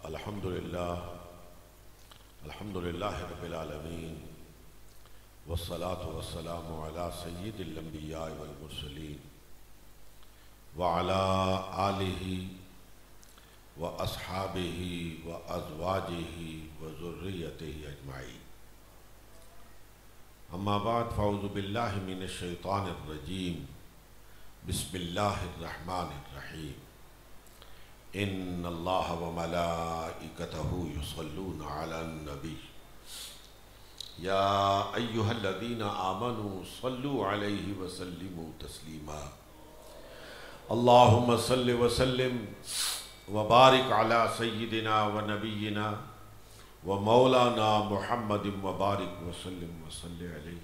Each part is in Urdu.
الحمدللہ رب العالمین والصلاة والسلام علی سید الانبیاء والمرسلین وعلی آلہ واصحابہ وازواجہ وذریتہ اجمعین اما بعد فاعوذ باللہ من الشیطان الرجیم بسم اللہ الرحمن الرحیم ان اللہ وملائکتہ یصلون علی النبی یا ایہا الذین آمنوا صلوا علیہ وسلموا تسلیما اللہم صل وسلم وبارک علی سیدنا ونبینا ومولانا محمد وبارک وسلم وصلی علیہ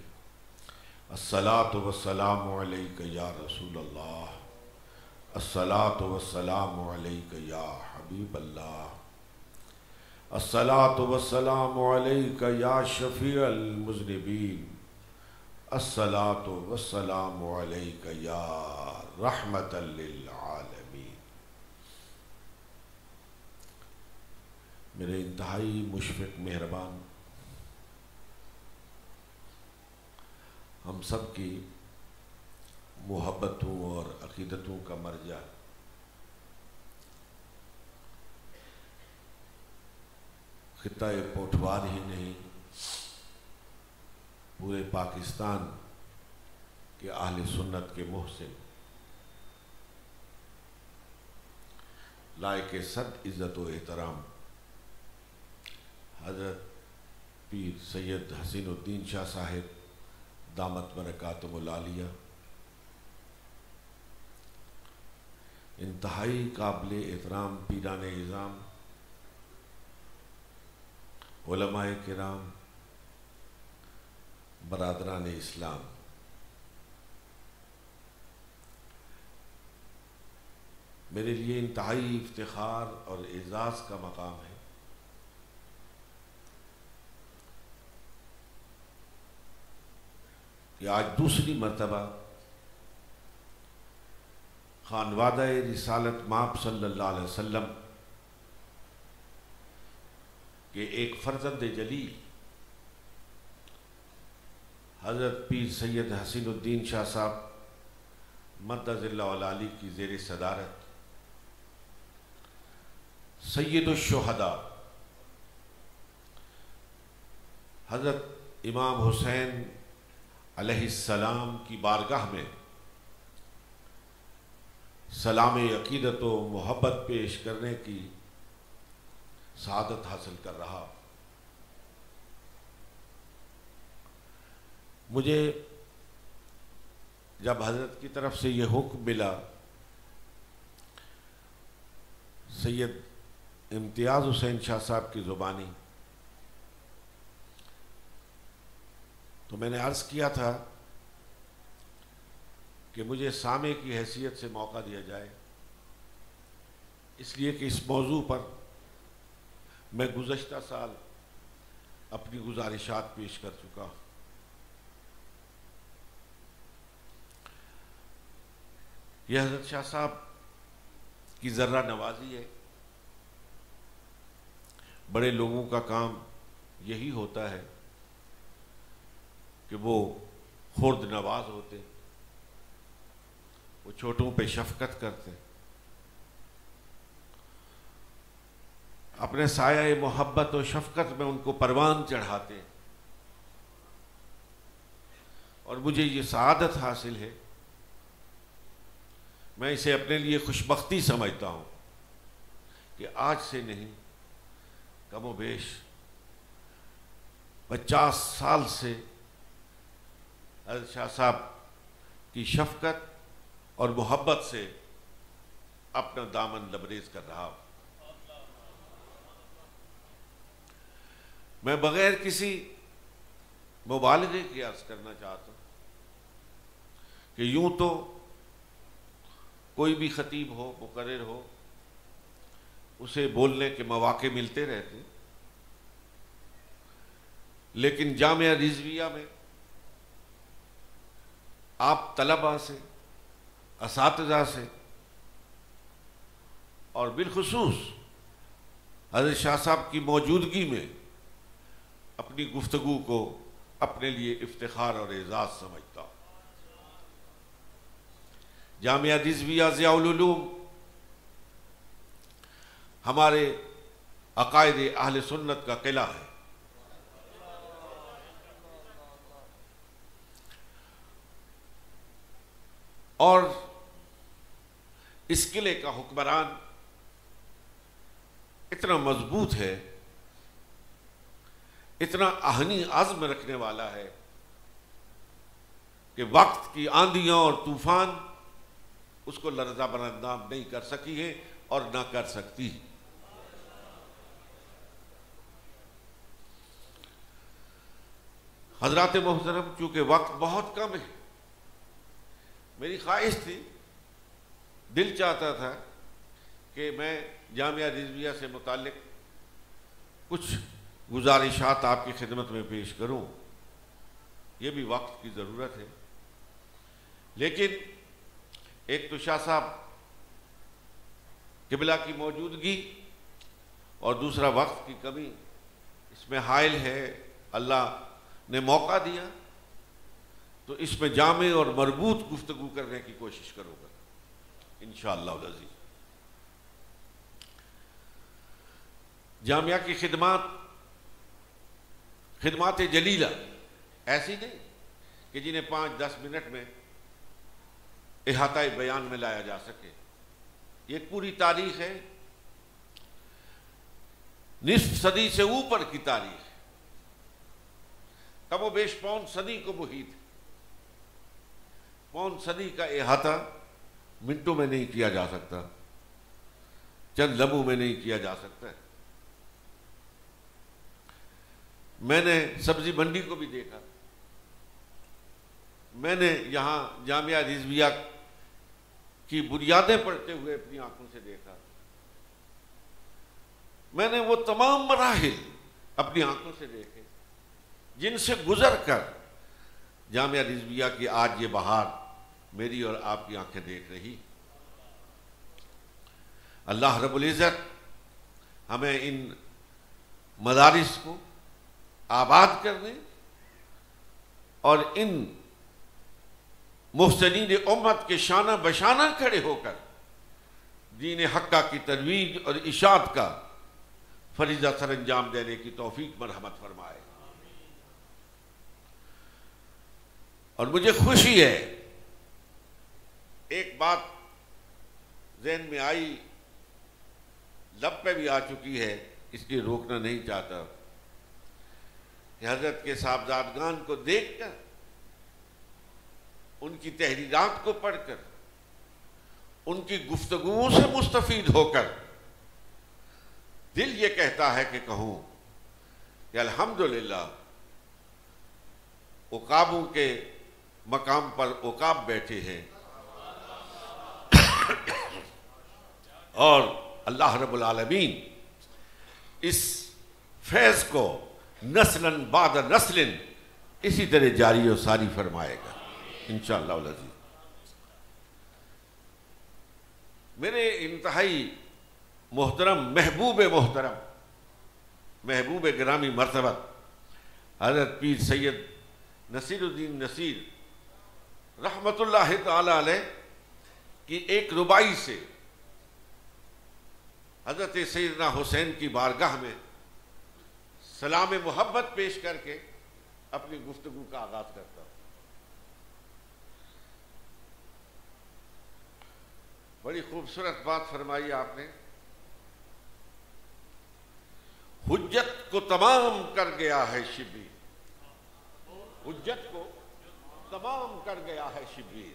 الصلاة والسلام علیک یا رسول اللہ الصلاة والسلام علیک یا حبیب اللہ الصلاة والسلام علیک یا شفیع المذنبین الصلاة والسلام علیک یا رحمت للعالمین۔ میرے انتہائی مشفق مہربان ہم سب کی محبتوں اور عقیدتوں کا مرجع خطہ پوٹھوار ہی نہیں پورے پاکستان کے اہل سنت کے محسن لائق صد عزت و احترام حضرت پیر سید حسین الدین شاہ صاحب دامت برکاتہم العالیہ، انتہائی قابل احترام پیران اعظام، علماء کرام، برادران اسلام، میرے لیے انتہائی افتخار اور اعزاز کا مقام ہے کہ آج دوسری مرتبہ خانوادہ رسالت مآب صلی اللہ علیہ وسلم کہ ایک فرزند جلیل حضرت پیر سید حسین الدین شاہ صاحب مدظ اللہ العالی کی زیر صدارت سید الشہداء حضرت امام حسین علیہ السلام کی بارگاہ میں سلام عقیدت و محبت پیش کرنے کی سعادت حاصل کر رہا۔ مجھے جب حضرت کی طرف سے یہ حکم ملا سید امتیاز حسین شاہ صاحب کی زبانی، تو میں نے عرض کیا تھا کہ مجھے سامع کی حیثیت سے موقع دیا جائے، اس لیے کہ اس موضوع پر میں گزشتہ سال اپنی گزارشات پیش کر چکا ہوں۔ یہ حضرت شاہ صاحب کی ذرہ نوازی ہے، بڑے لوگوں کا کام یہی ہوتا ہے کہ وہ خرد نواز ہوتے، وہ چھوٹوں پہ شفقت کرتے، اپنے سایہ محبت و شفقت میں ان کو پروان چڑھاتے، اور مجھے یہ سعادت حاصل ہے، میں اسے اپنے لیے خوشبختی سمجھتا ہوں کہ آج سے نہیں کم و بیش 50 سال سے حضرت شاہ صاحب کی شفقت اور محبت سے اپنا دامن لبریز کر رہا ہوں۔ میں بغیر کسی مبالغے کی عرض کرنا چاہتا ہوں کہ یوں تو کوئی بھی خطیب ہو، مقرر ہو، اسے بولنے کے مواقع ملتے رہتے، لیکن جامعہ رضویہ میں آپ طلباء سے، اساتذہ سے اور بالخصوص حضرت شاہ صاحب کی موجودگی میں اپنی گفتگو کو اپنے لیے افتخار اور اعزاز سمجھتا ہوں۔ جامعہ رضویہ ضیاء العلوم ہمارے عقائد اہل سنت کا قلعہ ہے، اور اس قلعے کا حکمران اتنا مضبوط ہے، اتنا اہنی عزم رکھنے والا ہے کہ وقت کی آندھیاں اور طوفان اس کو لرزہ براندام نہیں کر سکی ہے اور نہ کر سکتی۔ حضرات محترم، چونکہ وقت بہت کم ہے، میری خواہش تھی، دل چاہتا تھا کہ میں جامعہ رضویہ سے متعلق کچھ گزارشات آپ کی خدمت میں پیش کروں، یہ بھی وقت کی ضرورت ہے، لیکن ایک تو شاہ صاحب قبلہ کی موجودگی اور دوسرا وقت کی کمی اس میں حائل ہے۔ اللہ نے موقع دیا تو اس میں جامع اور مربوط گفتگو کرنے کی کوشش کروں گا انشاءاللہ العزیز۔ جامعہ کی خدمات جلیلہ ایسی نہیں کہ جنہیں 5-10 منٹ میں احاطہ بیان میں لایا جا سکے۔ یہ ایک پوری تاریخ ہے، نصف صدی سے اوپر کی تاریخ، کم و بیش پون صدی کو محیط ہے۔ پون صدی کا احاطہ منٹوں میں نہیں کیا جا سکتا، چند لمحوں میں نہیں کیا جا سکتا۔ میں نے سبزی منڈی کو بھی دیکھا، میں نے یہاں جامعہ رضویہ کی بنیادیں پڑھتے ہوئے اپنی آنکھوں سے دیکھا، میں نے وہ تمام مراحل اپنی آنکھوں سے دیکھے جن سے گزر کر جامعہ رضویہ کی آج یہ بہار میری اور آپ کی آنکھیں دیکھ رہی۔ اللہ رب العزت ہمیں ان مدارس کو آباد کرنے اور ان محسنین امت کے شانہ بشانہ کھڑے ہو کر دین حقہ کی ترویج اور اشاعت کا فریضہ سر انجام دینے کی توفیق مرحمت فرمائے۔ اور مجھے خوشی ہے، ایک بات ذہن میں آئی، لب پہ بھی آ چکی ہے، اس لیے روکنا نہیں چاہتا، کہ حضرت کے صاحبزادگان کو دیکھ کر، ان کی تحریرات کو پڑھ کر، ان کی گفتگوؤں سے مستفید ہو کر دل یہ کہتا ہے کہ کہوں کہ الحمدللہ عقابوں کے مقام پر عقاب بیٹھے ہیں، اور اللہ رب العالمین اس فیض کو نسلاً بعد نسل اسی طرح جاری و ساری فرمائے گا انشاءاللہ العزیز۔ میرے انتہائی محترم محبوب گرامی مرتبہ حضرت پیر سید نصیر الدین نصیر رحمت اللہ تعالی علیہ کی ایک ربائی سے حضرت سیدنا حسین کی بارگاہ میں سلام محبت پیش کر کے اپنی گفتگو کا آغاز کرتا ہوں۔ بڑی خوبصورت بات فرمائی آپ نے، حجت کو تمام کر گیا ہے شبیر، حجت کو تمام کر گیا ہے شبیر،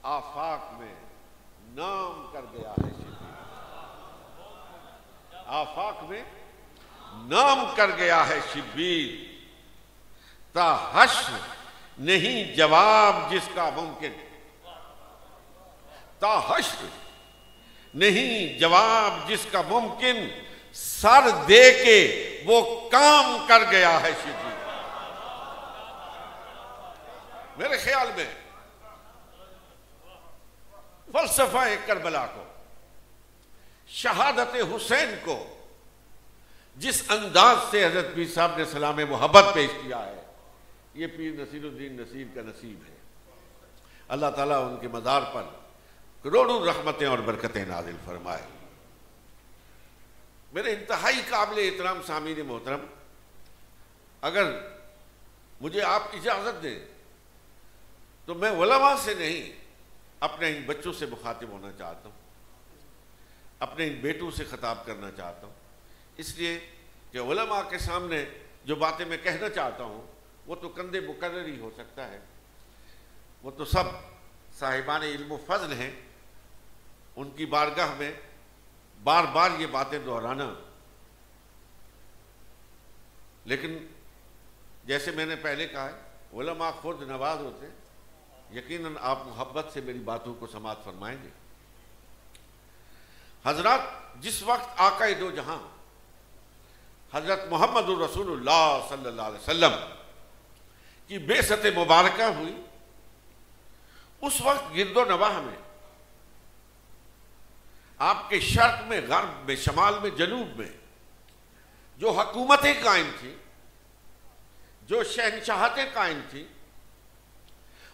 آفاق میں نام کر گیا ہے شبیر، آفاق میں نام کر گیا ہے شبیر، تا حشر نہیں جواب جس کا ممکن، تا حشر نہیں جواب جس کا ممکن، سر دے کے وہ کام کر گیا ہے شبیر۔ میرے خیال میں فلسفہ کربلا کو شہادت حسین کو جس انداز سے حضرت پیر صاحب نے سلام محبت پیش کیا ہے، یہ پیر نصیر الدین نصیر کا نصیب ہے۔ اللہ تعالیٰ ان کے مزار پر کروڑوں رحمتیں اور برکتیں نازل فرمائے۔ میرے انتہائی قابل احترام سامعین محترم، اگر مجھے آپ اجازت دیں تو میں علماء سے نہیں اپنے ان بچوں سے مخاطب ہونا چاہتا ہوں، اپنے ان بیٹوں سے خطاب کرنا چاہتا ہوں، اس لیے کہ علماء کے سامنے جو باتیں میں کہنا چاہتا ہوں وہ تو کندھے مقرر ہی ہو سکتا ہے، وہ تو سب صاحبان علم و فضل ہیں، ان کی بارگاہ میں بار بار یہ باتیں دہرانا، لیکن جیسے میں نے پہلے کہا ہے علماء خود نواز ہوتے ہیں، یقیناً آپ محبت سے میری باتوں کو سماعت فرمائیں گے۔ حضرات، جس وقت آقا دو جہاں حضرت محمد الرسول اللہ صلی اللہ علیہ وسلم کی بعثت مبارکہ ہوئی، اس وقت گرد و نواح میں، آپ کے شرق میں، غرب میں، شمال میں، جنوب میں جو حکومتیں قائم تھیں، جو شہنشاہتیں قائم تھیں،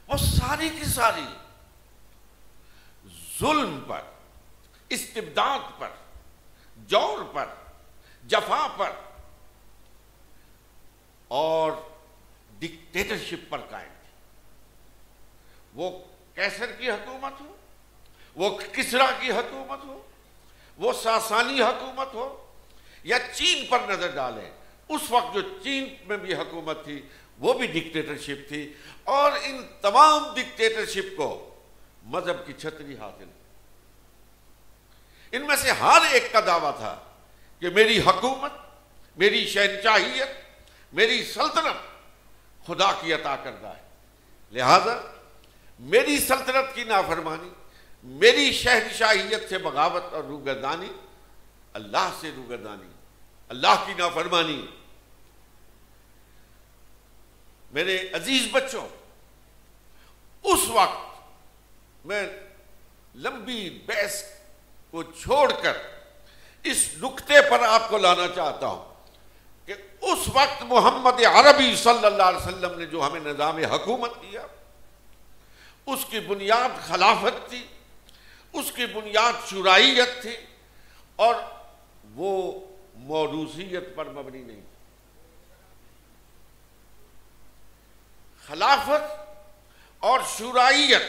وہ ساری کی ساری ظلم پر، استبداد پر، جور پر، جفا پر اور ڈکٹیٹرشپ پر قائم تھی۔ وہ کیسر کی حکومت ہو، وہ کسرا کی حکومت ہو، وہ ساسانی حکومت ہو، یا چین پر نظر ڈالیں، اس وقت جو چین میں بھی حکومت تھی وہ بھی ڈکٹیٹرشپ تھی، اور ان تمام ڈکٹیٹرشپ کو مذہب کی چھتری حاصل، ان میں سے ہر ایک کا دعویٰ تھا کہ میری حکومت، میری شہنشاہیت، میری سلطنت خدا کی عطا کردہ ہے، لہذا میری سلطنت کی نافرمانی، میری شہنشاہیت سے بغاوت اور روگردانی، اللہ سے روگردانی، اللہ کی نافرمانی۔ میرے عزیز بچوں، اس وقت میں لمبی بحث کو چھوڑ کر اس نقطے پر آپ کو لانا چاہتا ہوں کہ اس وقت محمد عربی صلی اللہ علیہ وسلم نے جو ہمیں نظام حکومت دیا، اس کی بنیاد خلافت تھی، اس کی بنیاد شورائیت تھی، اور وہ موروثیت پر مبنی نہیں تھی۔ خلافت اور شورائیت،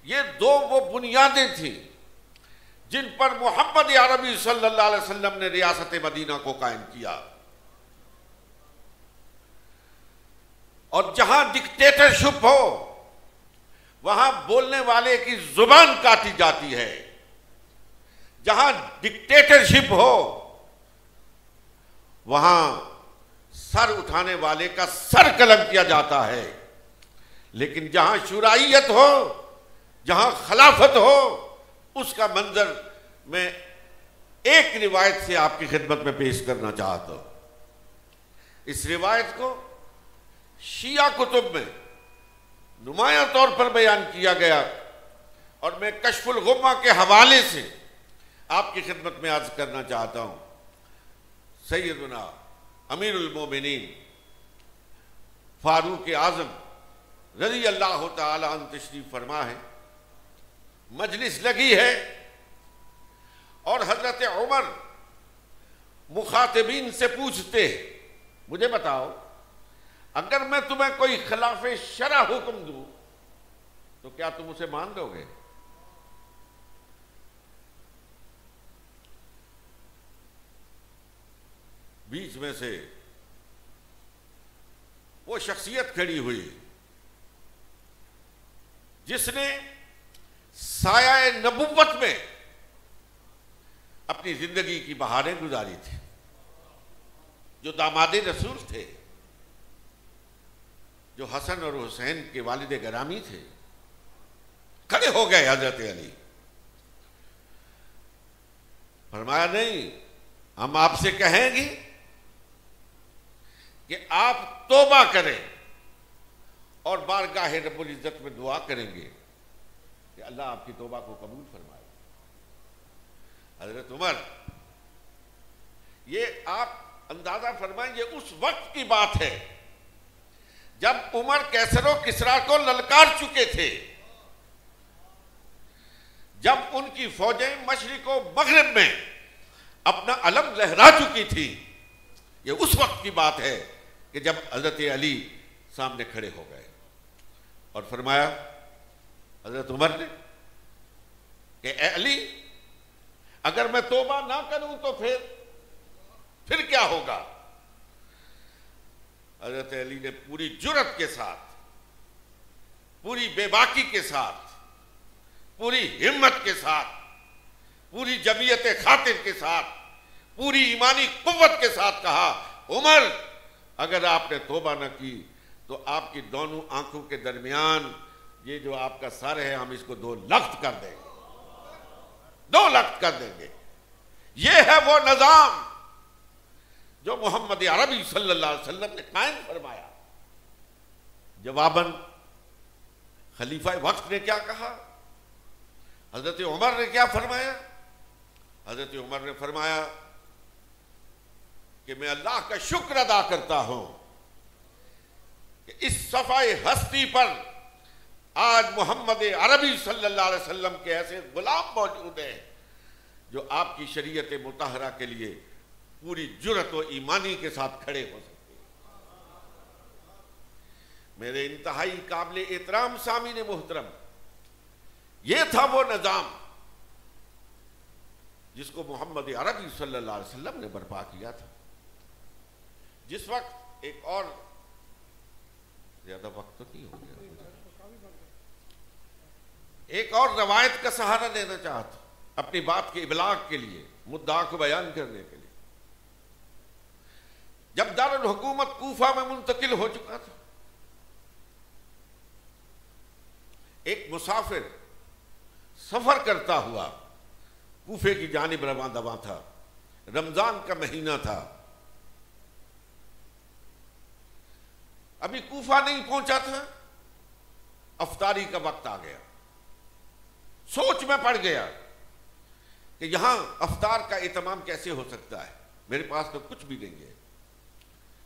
یہ دو وہ بنیادیں تھیں جن پر محمد عربی صلی اللہ علیہ وسلم نے ریاست مدینہ کو قائم کیا، اور جہاں ڈکٹیٹرشپ ہو وہاں بولنے والے کی زبان کاٹی جاتی ہے، جہاں ڈکٹیٹرشپ ہو وہاں سر اٹھانے والے کا سر قلم کیا جاتا ہے، لیکن جہاں شورائیت ہو، جہاں خلافت ہو، اس کا منظر میں ایک روایت سے آپ کی خدمت میں پیش کرنا چاہتا ہوں۔ اس روایت کو شیعہ کتب میں نمایاں طور پر بیان کیا گیا، اور میں کشف الغمہ کے حوالے سے آپ کی خدمت میں عرض کرنا چاہتا ہوں۔ سیدنا امیر المومنین فاروق اعظم رضی اللہ تعالی عنہ تشریف فرما ہے، مجلس لگی ہے، اور حضرت عمر مخاطبین سے پوچھتے ہیں، مجھے بتاؤ اگر میں تمہیں کوئی خلاف شرع حکم دوں تو کیا تم اسے مان لو گے؟ بیچ میں سے وہ شخصیت کھڑی ہوئی جس نے سایہ نبوت میں اپنی زندگی کی بہاریں گزاری تھی، جو داماد رسول تھے، جو حسن اور حسین کے والد گرامی تھے، کھڑے ہو گئے حضرت علی۔ فرمایا نہیں، ہم آپ سے کہیں گے کہ آپ توبہ کریں اور بارگاہ رب العزت میں دعا کریں گے کہ اللہ آپ کی توبہ کو قبول فرمائے۔ حضرت عمر، یہ آپ اندازہ فرمائیں یہ اس وقت کی بات ہے جب عمر کیسر و کسریٰ کو للکار چکے تھے، جب ان کی فوجیں مشرق و مغرب میں اپنا علم لہرا چکی تھی. یہ اس وقت کی بات ہے کہ جب حضرت علی سامنے کھڑے ہو گئے اور فرمایا حضرت عمر نے کہ اے علی، اگر میں توبہ نہ کروں تو پھر کیا ہوگا؟ حضرت علی نے پوری جرأت کے ساتھ، پوری بے باکی کے ساتھ، پوری ہمت کے ساتھ، پوری جمعیت خاطر کے ساتھ، پوری ایمانی قوت کے ساتھ کہا عمر، اگر آپ نے توبہ نہ کی تو آپ کی دونوں آنکھوں کے درمیان یہ جو آپ کا سر ہے ہم اس کو 2 لخت کر دیں گے، 2 لخت کر دیں گے. یہ ہے وہ نظام جو محمد عربی صلی اللہ علیہ وسلم نے قائم فرمایا. جواباً خلیفہ وقت نے کیا کہا؟ حضرت عمر نے کیا فرمایا؟ حضرت عمر نے فرمایا کہ میں اللہ کا شکر ادا کرتا ہوں کہ اس صفحہ ہستی پر آج محمد عربی صلی اللہ علیہ وسلم کے ایسے غلام موجود ہیں جو آپ کی شریعت مطہرہ کے لیے پوری جرأت و ایمانی کے ساتھ کھڑے ہو سکتے ہیں. میرے انتہائی قابل احترام سامعین محترم، یہ تھا وہ نظام جس کو محمد عربی صلی اللہ علیہ وسلم نے برپا کیا تھا. جس وقت ایک اور زیادہ وقت تو نہیں ہو گیا، ایک اور روایت کا سہارا لینا چاہتا اپنی بات کے ابلاغ کے لیے، مدعا کو بیان کرنے کے لیے. جب دارالحکومت کوفہ میں منتقل ہو چکا تھا، ایک مسافر سفر کرتا ہوا کوفے کی جانب رواں دواں تھا. رمضان کا مہینہ تھا، ابھی کوفہ نہیں پہنچا تھا، افطاری کا وقت آ گیا. سوچ میں پڑ گیا کہ یہاں افطار کا اہتمام کیسے ہو سکتا ہے، میرے پاس تو کچھ بھی نہیں ہے.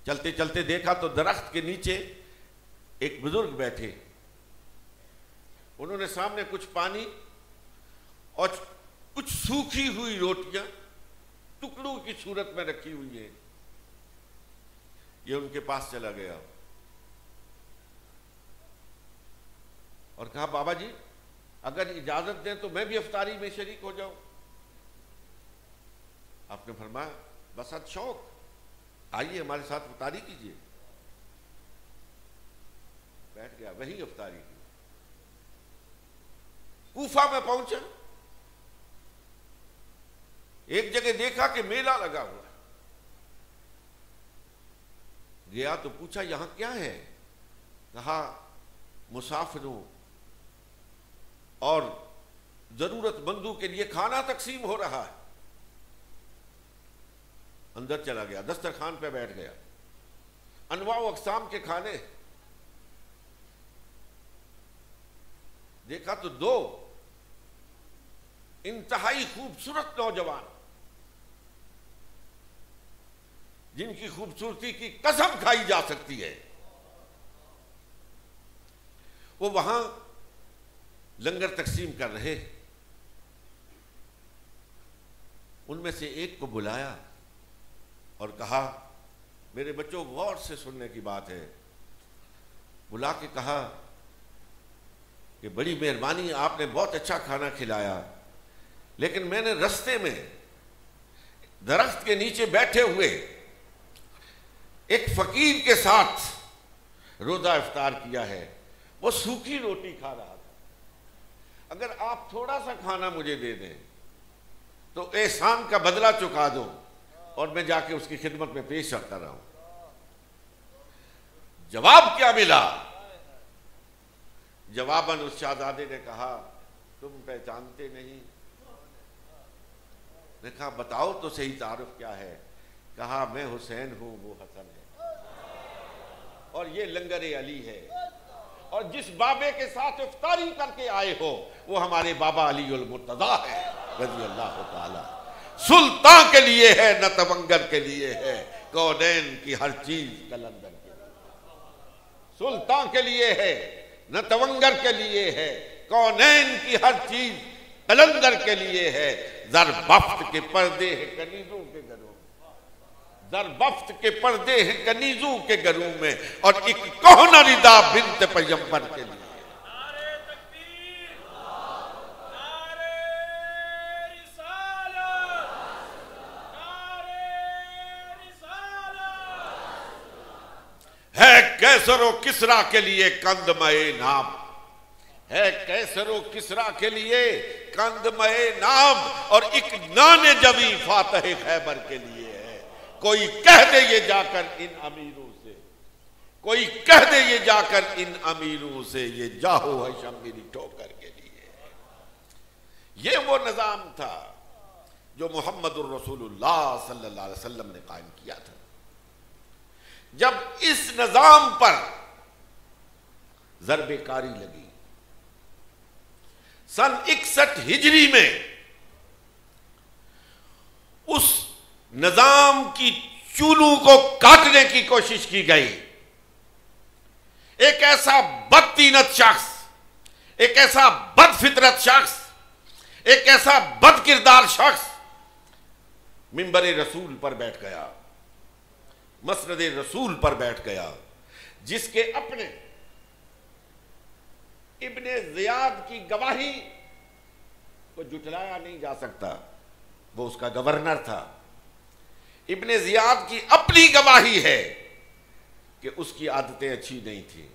چلتے چلتے دیکھا تو درخت کے نیچے ایک بزرگ بیٹھے، انہوں نے سامنے کچھ پانی اور کچھ سوکھی ہوئی روٹیاں ٹکڑوں کی صورت میں رکھی ہوئی ہیں. یہ ان کے پاس چلا گیا اور کہا بابا جی اگر اجازت دیں تو میں بھی افطاری میں شریک ہو جاؤں. آپ نے فرمایا بسات شوق، آئیے ہمارے ساتھ افطاری کیجیے. بیٹھ گیا، وہی افطاری کی. کوفہ میں پہنچا، ایک جگہ دیکھا کہ میلہ لگا ہوا ہے. گیا تو پوچھا یہاں کیا ہے؟ کہا مسافروں اور ضرورت مندوں کے لیے کھانا تقسیم ہو رہا ہے. اندر چلا گیا، دسترخوان پہ بیٹھ گیا، انواع و اقسام کے کھانے. دیکھا تو 2 انتہائی خوبصورت نوجوان جن کی خوبصورتی کی قسم کھائی جا سکتی ہے، وہ وہاں لنگر تقسیم کر رہے. ان میں سے ایک کو بلایا اور کہا میرے بچوں غور سے سننے کی بات ہے. بلا کے کہا کہ بڑی مہربانی، آپ نے بہت اچھا کھانا کھلایا، لیکن میں نے رستے میں درخت کے نیچے بیٹھے ہوئے ایک فقیر کے ساتھ روزہ افطار کیا ہے، وہ سوکھی روٹی کھا رہا تھا. اگر آپ تھوڑا سا کھانا مجھے دے دیں تو احسان کا بدلہ چکا دوں اور میں جا کے اس کی خدمت میں پیش کرتا رہا ہوں. جواب کیا ملا؟ جواباً اس شہزادے نے کہا تم پہچانتے نہیں؟ نے کہا بتاؤ تو صحیح تعارف کیا ہے؟ کہا میں حسین ہوں، وہ حسن ہے، اور یہ لنگر علی ہے، اور جس بابے کے ساتھ افطاری کر کے آئے ہو وہ ہمارے بابا علی المرتضیٰ ہے رضی اللہ تعالی. سلطان کے لیے ہے نہ تونگر کے لیے ہے، کونین کی ہر چیز قلندر کے لیے۔ سلطان کے لیے ہے نہ تونگر کے لیے ہے، کونین کی ہر چیز قلندر کے لیے ہے۔ زربفت کے پردے ہیں کنیزوں کے گھروں میں، زربفت کے پردے ہیں کنیزوں کے گھروں میں، اور ایک کہنہ ردا بنت پیغمبر کے لیے۔ ہے کیسر و کسرا کے لیے کندمئے نام، ہے کیسر و کسرا کے لیے کندمئے نام، اور ایک نان جوی فاتح خیبر کے لیے ہے۔ کوئی کہہ دے یہ جا کر ان امیروں سے، کوئی کہہ دے یہ جا کر ان امیروں سے، یہ جاہو ہے شمیری ٹھوکر کے لیے۔ یہ وہ نظام تھا جو محمد الرسول اللہ صلی اللہ علیہ وسلم نے قائم کیا تھا۔ جب اس نظام پر ضرب کاری لگی سن 61 ہجری میں، اس نظام کی چولوں کو کاٹنے کی کوشش کی گئی۔ ایک ایسا بدطینت شخص، ایک ایسا بد فطرت شخص، ایک ایسا بد کردار شخص منبر رسول پر بیٹھ گیا، مسند رسول پر بیٹھ گیا، جس کے اپنے ابن زیاد کی گواہی کو جھٹلایا نہیں جا سکتا، وہ اس کا گورنر تھا۔ ابن زیاد کی اپنی گواہی ہے کہ اس کی عادتیں اچھی نہیں تھیں۔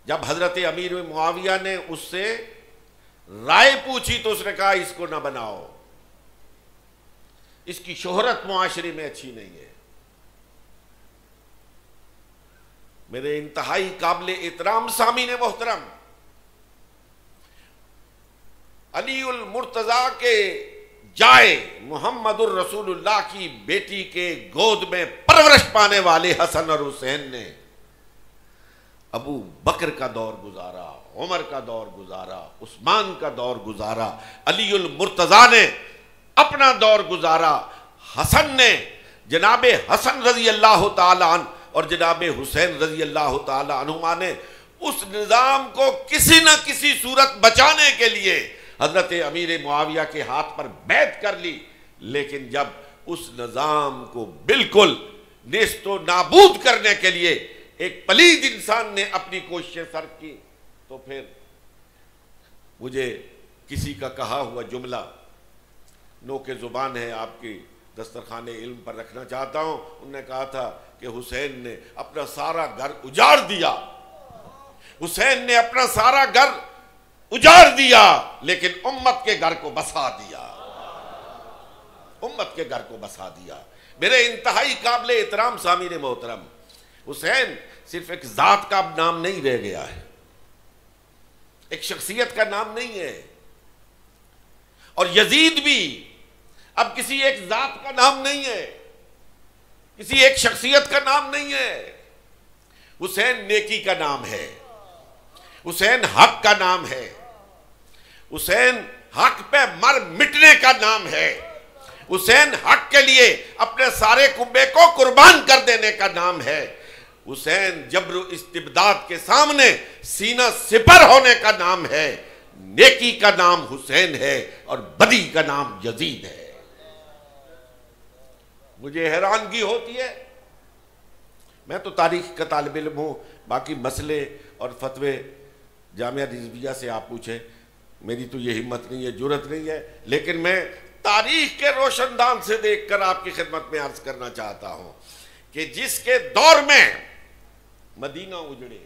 جب حضرت امیر معاویہ نے اس سے رائے پوچھی تو اس نے کہا اس کو نہ بناؤ، اس کی شہرت معاشرے میں اچھی نہیں ہے۔ میرے انتہائی قابل احترام سامعین محترم، علی المرتضیٰ کے جائے محمد الرسول اللہ کی بیٹی کے گود میں پرورش پانے والے حسن اور حسین نے ابو بکر کا دور گزارا، عمر کا دور گزارا، عثمان کا دور گزارا، علی المرتضیٰ نے اپنا دور گزارا، حسن نے، جناب حسن رضی اللہ تعالی عنہ اور جناب حسین رضی اللہ تعالی عنہما نے اس نظام کو کسی نہ کسی صورت بچانے کے لیے حضرت امیر معاویہ کے ہاتھ پر بیعت کر لی، لیکن جب اس نظام کو بالکل نیست و نابود کرنے کے لیے ایک پلید انسان نے اپنی کوششیں صرف کی، تو پھر مجھے کسی کا کہا ہوا جملہ نوک زبان ہے، آپ کی دسترخوان علم پر رکھنا چاہتا ہوں۔ انہوں نے کہا تھا کہ حسین نے اپنا سارا گھر اجاڑ دیا، حسین نے اپنا سارا گھر اجاڑ دیا، لیکن امت کے گھر کو بسا دیا، امت کے گھر کو بسا دیا۔ میرے انتہائی قابل احترام سامعین محترم، حسین صرف ایک ذات کا نام نہیں رہ گیا ہے، ایک شخصیت کا نام نہیں ہے، اور یزید بھی اب کسی ایک ذات کا نام نہیں ہے، کسی ایک شخصیت کا نام نہیں ہے۔ حسین نیکی کا نام ہے، حسین حق کا نام ہے، حسین حق پہ مر مٹنے کا نام ہے، حسین حق کے لیے اپنے سارے کنبے کو قربان کر دینے کا نام ہے، حسین جبر و استبداد کے سامنے سینہ سپر ہونے کا نام ہے۔ نیکی کا نام حسین ہے اور بدی کا نام یزید ہے۔ مجھے حیرانگی ہوتی ہے، میں تو تاریخ کا طالب علم ہوں، باقی مسئلے اور فتوے جامعہ رضویہ سے آپ پوچھیں، میری تو یہ ہمت نہیں ہے، جرت نہیں ہے، لیکن میں تاریخ کے روشن دان سے دیکھ کر آپ کی خدمت میں عرض کرنا چاہتا ہوں کہ جس کے دور میں مدینہ اجڑے،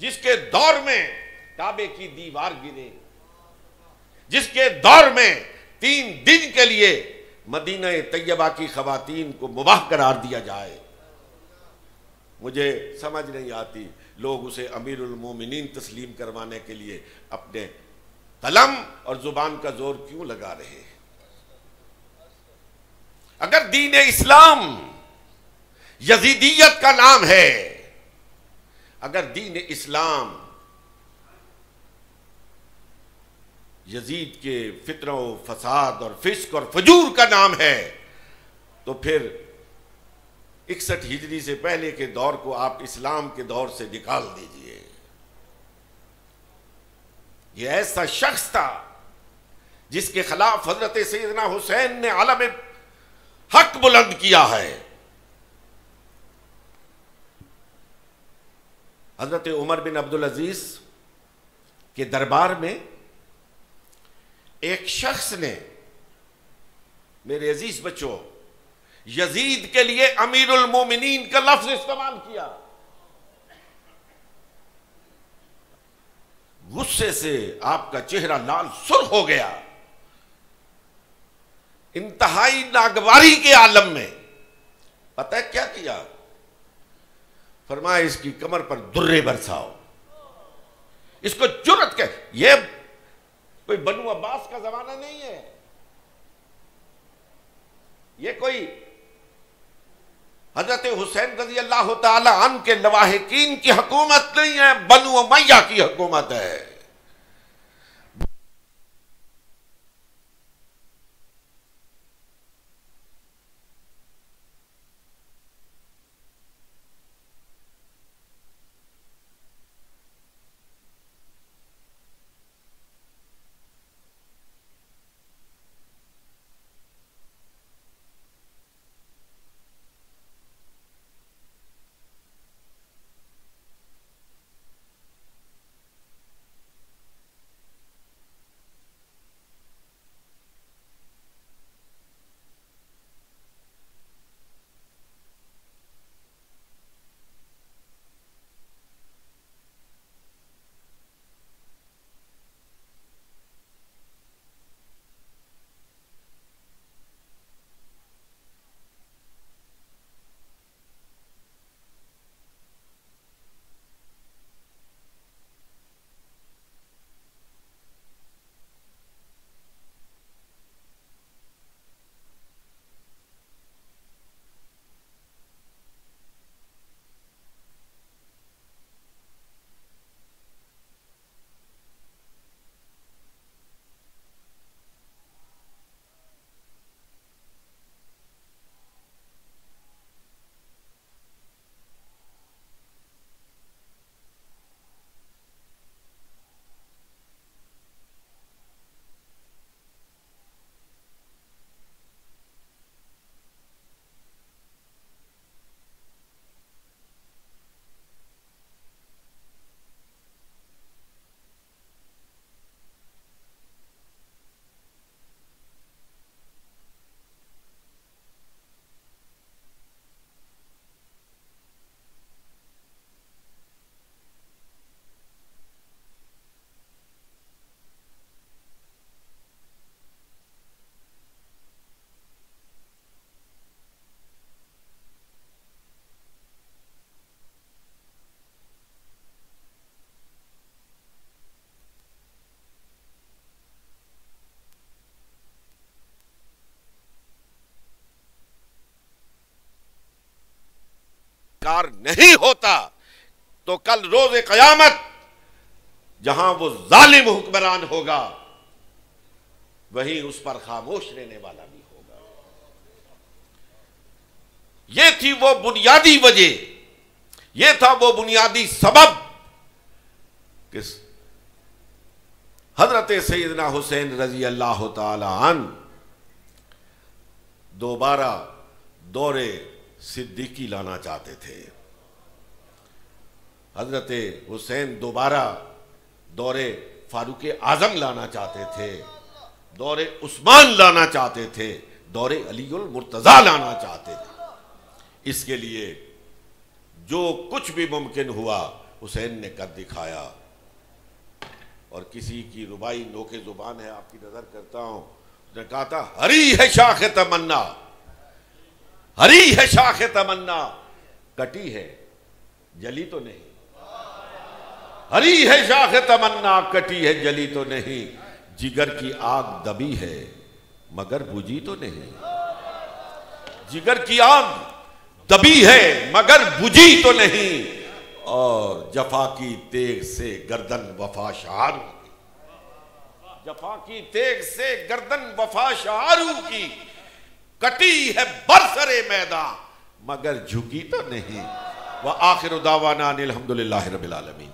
جس کے دور میں کعبے کی دیوار گرے، جس کے دور میں 3 دن کے لیے مدینہ طیبہ کی خواتین کو مباح قرار دیا جائے، مجھے سمجھ نہیں آتی لوگ اسے امیر المومنین تسلیم کروانے کے لیے اپنے قلم اور زبان کا زور کیوں لگا رہے ہیں۔ اگر دین اسلام یزیدیت کا نام ہے، اگر دین اسلام یزید کے فتنہ و فساد اور فسق اور فجور کا نام ہے، تو پھر 61 ہجری سے پہلے کے دور کو آپ اسلام کے دور سے نکال دیجئے۔ یہ ایسا شخص تھا جس کے خلاف حضرت سیدنا حسین نے علم حق بلند کیا ہے۔ حضرت عمر بن عبدالعزیز کے دربار میں ایک شخص نے، میرے عزیز بچوں، یزید کے لیے امیر المومنین کا لفظ استعمال کیا۔ غصے سے آپ کا چہرہ لال سرخ ہو گیا، انتہائی ناگواری کے عالم میں۔ پتہ ہے کیا کیا؟ فرمایا اس کی کمر پر درے برساؤ، اس کو جرأت کے، یہ کوئی بنو عباس کا زمانہ نہیں ہے، یہ کوئی حضرت حسین رضی اللہ تعالی عنہ کے لواحقین کی حکومت نہیں ہے، بنو امیہ کی حکومت ہے۔ نہیں ہوتا تو کل روز قیامت جہاں وہ ظالم حکمران ہوگا وہیں اس پر خاموش رہنے والا بھی ہوگا۔ یہ تھی وہ بنیادی وجہ، یہ تھا وہ بنیادی سبب کہ حضرت سیدنا حسین رضی اللہ تعالی عنہ دوبارہ دور صدیقی لانا چاہتے تھے۔ حضرت حسین دوبارہ دور فاروق اعظم لانا چاہتے تھے، دور عثمان لانا چاہتے تھے، دور علی المرتضیٰ لانا چاہتے تھے۔ اس کے لیے جو کچھ بھی ممکن ہوا حسین نے کر دکھایا۔ اور کسی کی ربائی نوک زبان ہے، آپ کی نظر کرتا ہوں، اس نے کہا تھا ہری ہے شاخ تمنا، ہری ہے شاخ تمنا، کٹی ہے جلی تو نہیں۔ ہری ہے شاخ تمنا، کٹی ہے جلی تو نہیں، جگر کی آگ دبی ہے مگر بجھی تو نہیں۔ جگر کی آگ دبی ہے مگر بجھی تو نہیں، اور جفا کی تیغ سے گردن وفا شعار ہوگی۔ جفا کی تیغ سے گردن وفا شعارو کی، کٹی ہے برسر میدان مگر جھکی تو نہیں۔ وآخر دعوانا ان الحمدللہ رب العالمین۔